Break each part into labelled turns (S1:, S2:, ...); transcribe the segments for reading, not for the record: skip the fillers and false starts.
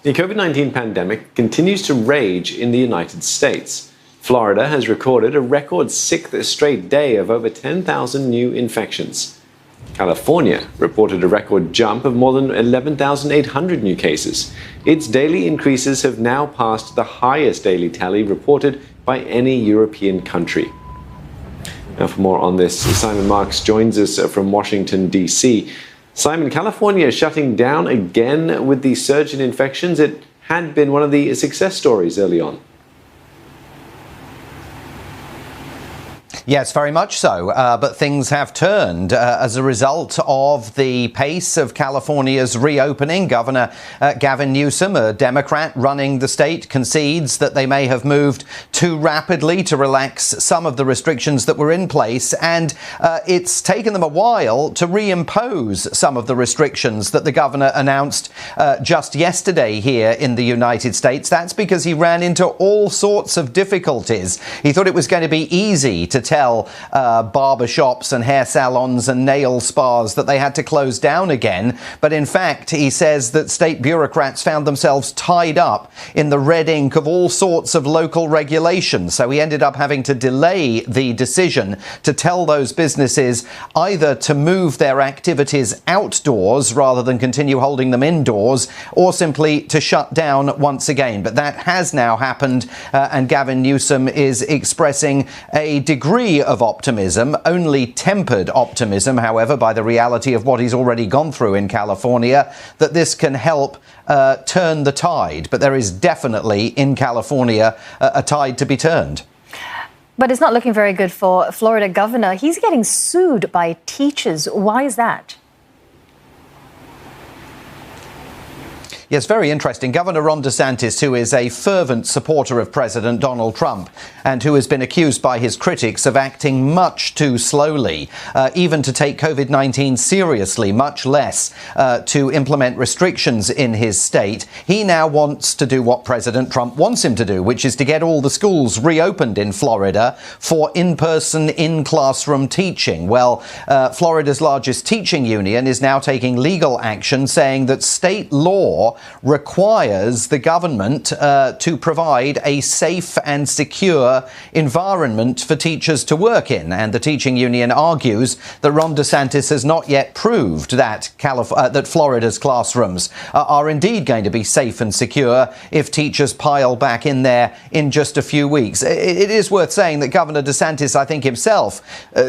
S1: The COVID-19 pandemic continues to rage in the United States. Florida has recorded a record 6th straight day of over 10,000 new infections. California reported a record jump of more than 11,800 new cases. Its daily increases have now passed the highest daily tally reported by any European country. Now, for more on this, Simon Marks joins us from Washington, D.C. Simon, California is shutting down again with the surge in infections. It had been one of the success stories early on.
S2: Yes, very much so. But things have turned as a result of the pace of California's reopening. Governor Gavin Newsom, a Democrat running the state, concedes that they may have moved too rapidly to relax some of the restrictions that were in place. And it's taken them a while to reimpose some of the restrictions that the governor announced just yesterday here in the United States. That's because he ran into all sorts of difficulties. He thought it was going to be easy to tell barber shops and hair salons and nail spas that they had to close down again. But in fact, he says that state bureaucrats found themselves tied up in the red ink of all sorts of local regulations. So he ended up having to delay the decision to tell those businesses either to move their activities outdoors rather than continue holding them indoors, or simply to shut down once again. But that has now happened, and Gavin Newsom is expressing a degree of optimism, only tempered optimism, however, by the reality of what he's already gone through in California, that this can help turn the tide. But there is definitely in California a tide to be turned.
S3: But it's not looking very good for Florida governor. He's getting sued by teachers. Why is that?
S2: Yes, very interesting. Governor Ron DeSantis, who is a fervent supporter of President Donald Trump and who has been accused by his critics of acting much too slowly, even to take COVID-19 seriously, much less to implement restrictions in his state. He now wants to do what President Trump wants him to do, which is to get all the schools reopened in Florida for in-person, in-classroom teaching. Well, Florida's largest teaching union is now taking legal action, saying that state law requires the government to provide a safe and secure environment for teachers to work in. And the teaching union argues that Ron DeSantis has not yet proved that that Florida's classrooms are indeed going to be safe and secure if teachers pile back in there in just a few weeks. It is worth saying that Governor DeSantis, I think himself,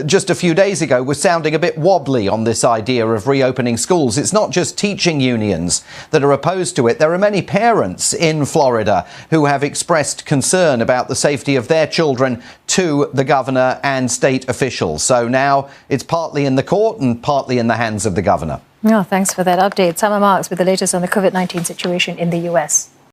S2: just a few days ago was sounding a bit wobbly on this idea of reopening schools. It's not just teaching unions that are opposed to it. There are many parents in Florida who have expressed concern about the safety of their children to the governor and state officials. So now it's partly in the court and partly in the hands of the governor.
S3: Oh, thanks for that update. Simon Marks with the latest on the COVID-19 situation in the US.